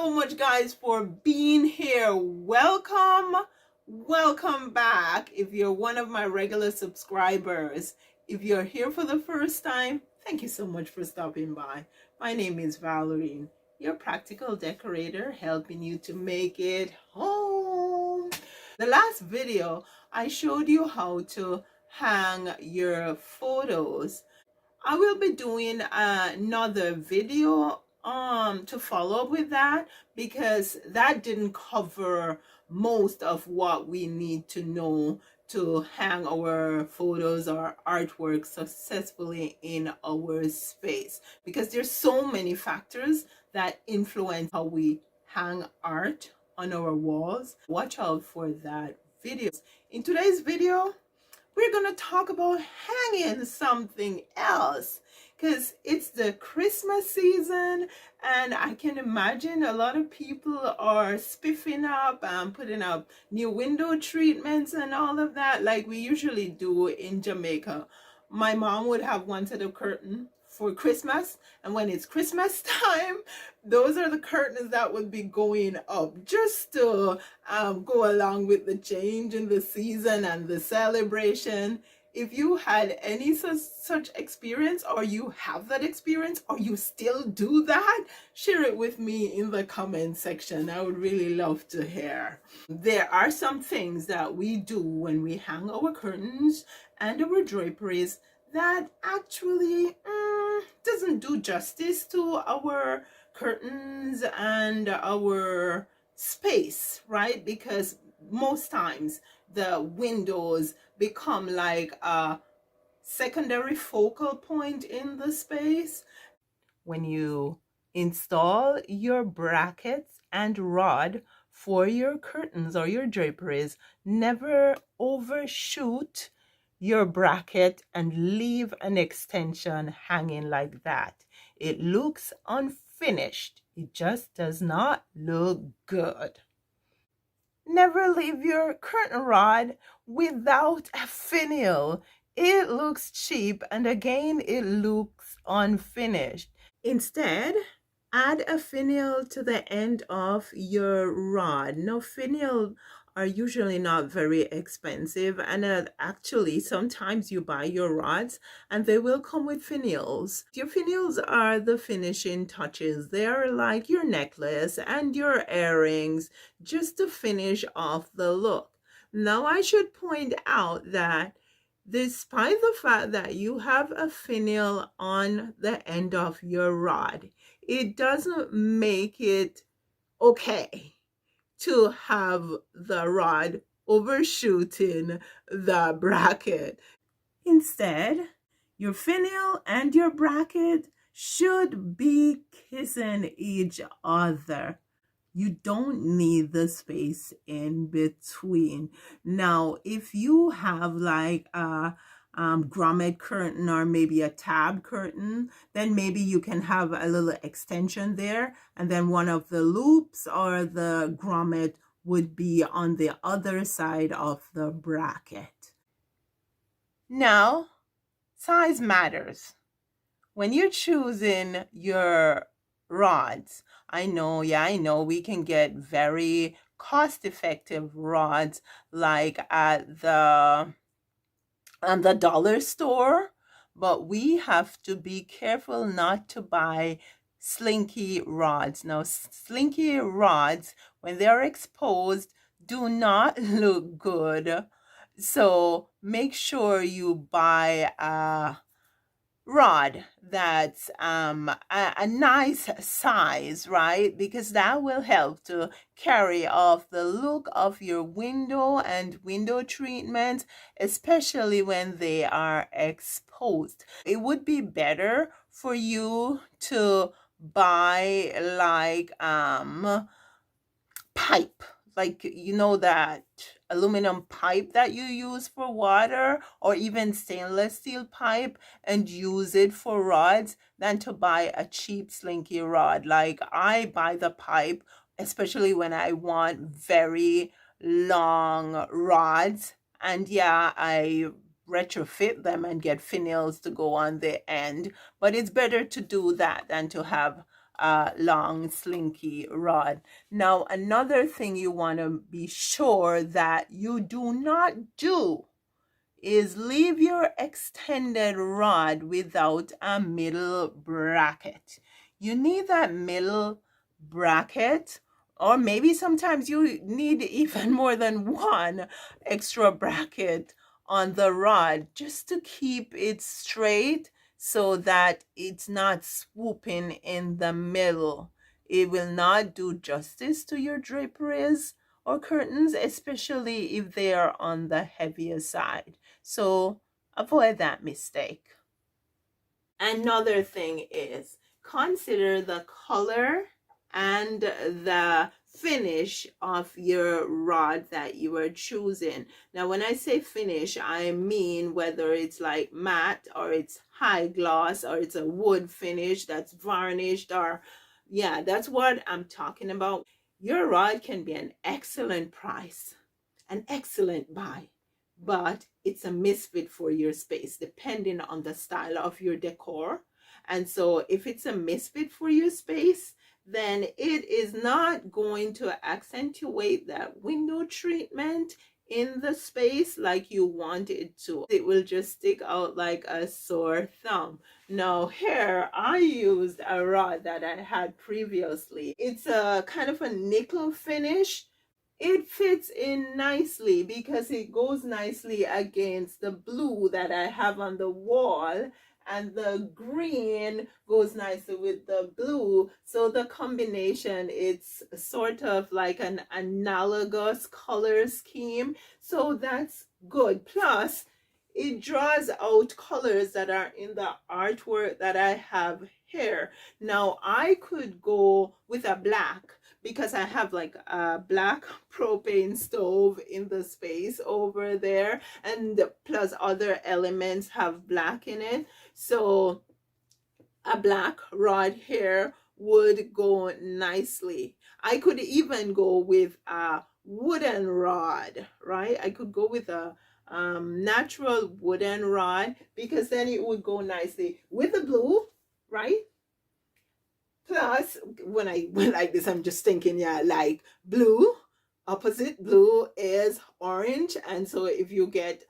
so much, guys, for being here. Welcome back. If you're one of my regular subscribers, if you're here for the first time, thank you so much for stopping by. My name is Valerie, your practical decorator, helping you to make it home. The last video I showed you how to hang your photos. I will be doing another video to follow up with that, because that didn't cover most of what we need to know to hang our photos or artwork successfully in our space, because there's so many factors that influence how we hang art on our walls. Watch out for that video. In today's video, we're going to talk about hanging something else, because it's the Christmas season, and I can imagine a lot of people are spiffing up and putting up new window treatments and all of that, like we usually do in Jamaica. My mom would have wanted a curtain for Christmas, and when it's Christmas time, those are the curtains that would be going up just to go along with the change in the season and the celebration. If you had any such experience, or you have that experience, or you still do that, share it with me in the comment section. I would really love to hear. There are some things that we do when we hang our curtains and our draperies that actually doesn't do justice to our curtains and our space, right? Because most times the windows become like a secondary focal point in the space. When you install your brackets and rod for your curtains or your draperies, never overshoot your bracket and leave an extension hanging like that. It looks unfinished. It just does not look good. Never leave your curtain rod without a finial. It looks cheap, and again, it looks unfinished. Instead, add a finial to the end of your rod. Now, finial are usually not very expensive, and actually sometimes you buy your rods and they will come with finials. Your finials are the finishing touches. They're like your necklace and your earrings, just to finish off the look. Now, I should point out that despite the fact that you have a finial on the end of your rod, it doesn't make it okay to have the rod overshooting the bracket. Instead, your finial and your bracket should be kissing each other. You don't need the space in between. Now, if you have like a grommet curtain or maybe a tab curtain, then maybe you can have a little extension there, and then one of the loops or the grommet would be on the other side of the bracket. Now, size matters. When you're choosing your rods, I know we can get very cost-effective rods like at the dollar store, but we have to be careful not to buy slinky rods. Now, slinky rods, when they're exposed, do not look good. So make sure you buy a rod that's a nice size, right? Because that will help to carry off the look of your window and window treatments, especially when they are exposed. It would be better for you to buy like pipe, like that aluminum pipe that you use for water, or even stainless steel pipe, and use it for rods, than to buy a cheap slinky rod. Like, I buy the pipe especially when I want very long rods, and I retrofit them and get finials to go on the end. But it's better to do that than to have a long slinky rod. Now, another thing you want to be sure that you do not do is leave your extended rod without a middle bracket. You need that middle bracket, or maybe sometimes you need even more than one extra bracket on the rod just to keep it straight so that it's not swooping in the middle. It will not do justice to your draperies or curtains, especially if they are on the heavier side. So avoid that mistake. Another thing is consider the color and the finish of your rod that you are choosing. Now, when I say finish, I mean whether it's like matte or it's high gloss or it's a wood finish that's varnished, or yeah, that's what I'm talking about. Your rod can be an excellent price, an excellent buy, but it's a misfit for your space depending on the style of your decor. And so if it's a misfit for your space, then it is not going to accentuate that window treatment in the space like you want it to. It will just stick out like a sore thumb. Now here I used a rod that I had previously. It's a kind of a nickel finish. It fits in nicely because it goes nicely against the blue that I have on the wall, and the green goes nicely with the blue. So the combination, it's sort of like an analogous color scheme. So that's good. Plus, it draws out colors that are in the artwork that I have here. Now, I could go with a black because I have like a black propane stove in the space over there, and plus other elements have black in it. So a black rod here would go nicely. I could even go with a wooden rod, right? I could go with a natural wooden rod because then it would go nicely with the blue, right? Plus, when I went like this, I'm just thinking, yeah, like blue, opposite blue is orange. And so if you get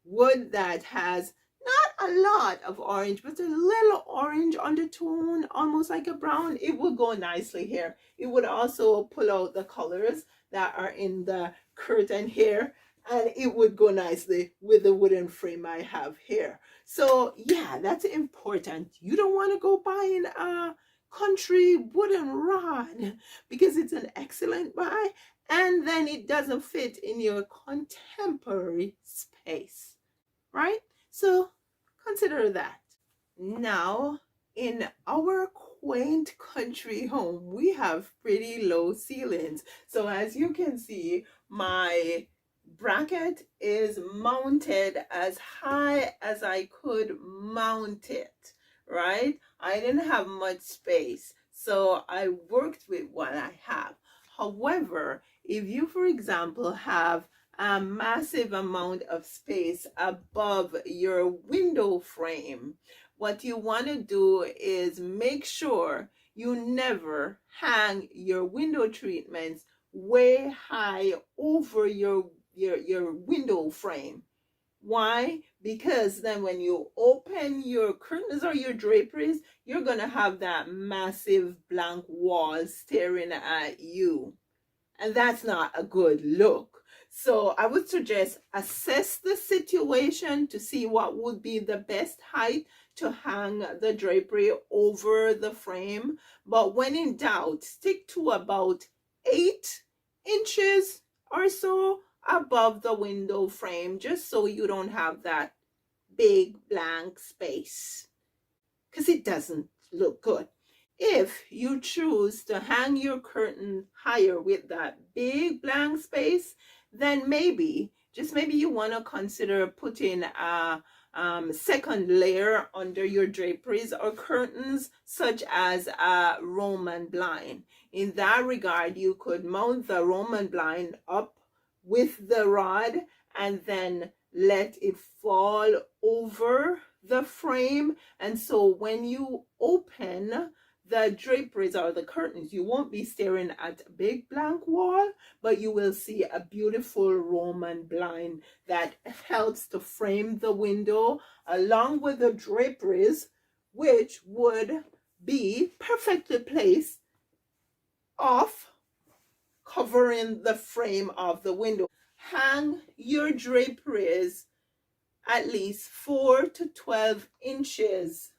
wood that has not a lot of orange, but a little orange undertone, almost like a brown, it would go nicely here. It would also pull out the colors that are in the curtain here, and it would go nicely with the wooden frame I have here. So yeah, that's important. You don't want to go buying a country wooden rod because it's an excellent buy and then it doesn't fit in your contemporary space, right? So consider that. Now, in our quaint country home, we have pretty low ceilings. So as you can see, my bracket is mounted as high as I could mount it, right? I didn't have much space, so I worked with what I have. However, if you, for example, have a massive amount of space above your window frame, what you want to do is make sure you never hang your window treatments way high over your window frame. Why? Because then when you open your curtains or your draperies, you're going to have that massive blank wall staring at you. And that's not a good look. So I would suggest assess the situation to see what would be the best height to hang the drapery over the frame. But when in doubt, stick to about 8 inches or so above the window frame, just so you don't have that big blank space, because it doesn't look good. If you choose to hang your curtain higher with that big blank space, then maybe, just maybe, you want to consider putting a second layer under your draperies or curtains, such as a Roman blind. In that regard, you could mount the Roman blind up with the rod and then let it fall over the frame. And so when you open the draperies or the curtains, you won't be staring at a big blank wall, but you will see a beautiful Roman blind that helps to frame the window along with the draperies, which would be perfectly placed off, covering the frame of the window. Hang your draperies at least 4 to 12 inches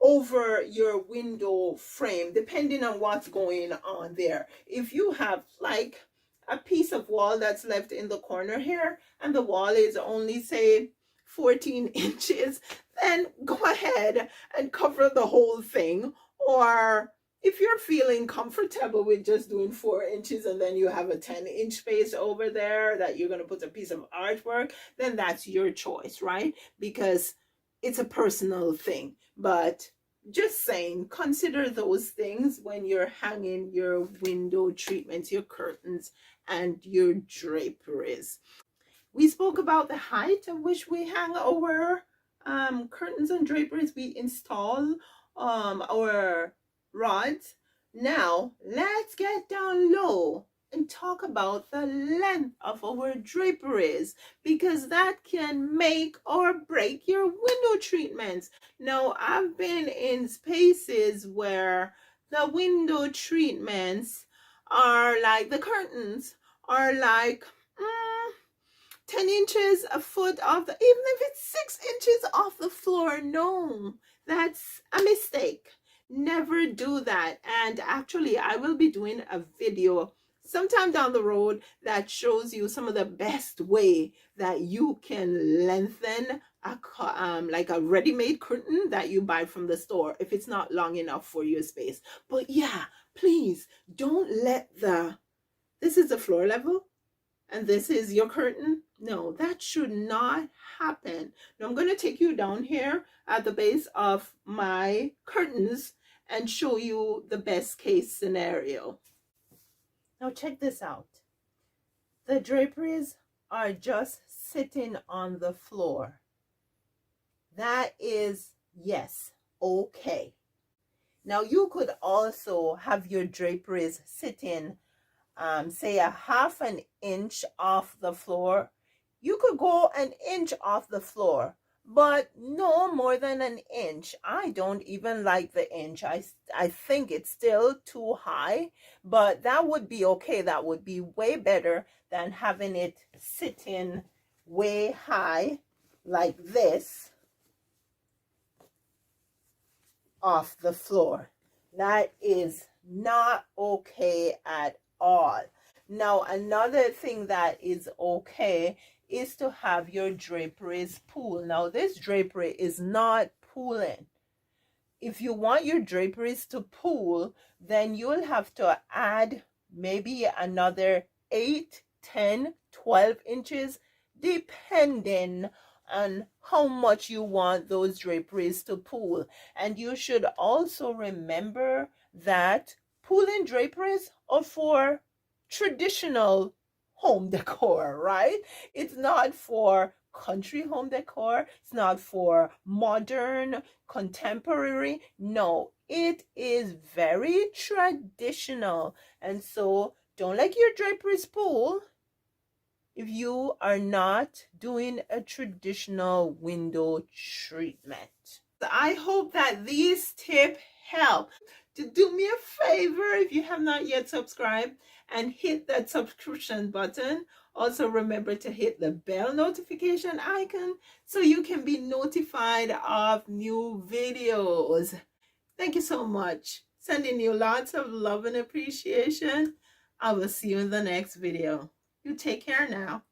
over your window frame, depending on what's going on there. If you have like a piece of wall that's left in the corner here and the wall is only say 14 inches, then go ahead and cover the whole thing. Or if you're feeling comfortable with just doing 4 inches and then you have a 10-inch space over there that you're going to put a piece of artwork, then that's your choice, right? Because it's a personal thing. But just saying, consider those things when you're hanging your window treatments, your curtains, and your draperies. We spoke about the height at which we hang our curtains and draperies. We install our rods. Now let's get down low and talk about the length of our draperies, because that can make or break your window treatments. Now, I've been in spaces where the window treatments are like, the curtains are like 10 inches, a foot off the, even if it's 6 inches off the floor. No, that's a mistake. Never do that. And actually, I will be doing a video sometime down the road that shows you some of the best way that you can lengthen like a ready-made curtain that you buy from the store if it's not long enough for your space. But yeah, please don't let this is the floor level and this is your curtain. No, that should not happen. Now I'm going to take you down here at the base of my curtains and show you the best case scenario. Now check this out. The draperies are just sitting on the floor. That is, yes, okay. Now you could also have your draperies sitting say a half an inch off the floor. You could go an inch off the floor, but no more than an inch. I don't even like the inch. I think it's still too high, but that would be okay. That would be way better than having it sitting way high like this off the floor. That is not okay at all. Now, another thing that is okay is to have your draperies pool. Now, this drapery is not pooling. If you want your draperies to pool, then you'll have to add maybe another 8, 10, 12 inches, depending on how much you want those draperies to pool. And you should also remember that pooling draperies are for traditional home decor, right? It's not for country home decor. It's not for modern, contemporary. No, it is very traditional. And so don't let your draperies pool if you are not doing a traditional window treatment. I hope that these tips help. To do me a favor, if you have not yet subscribed, and hit that subscription button. Also remember to hit the bell notification icon so you can be notified of new videos. Thank you so much. Sending you lots of love and appreciation. I will see you in the next video. You take care now.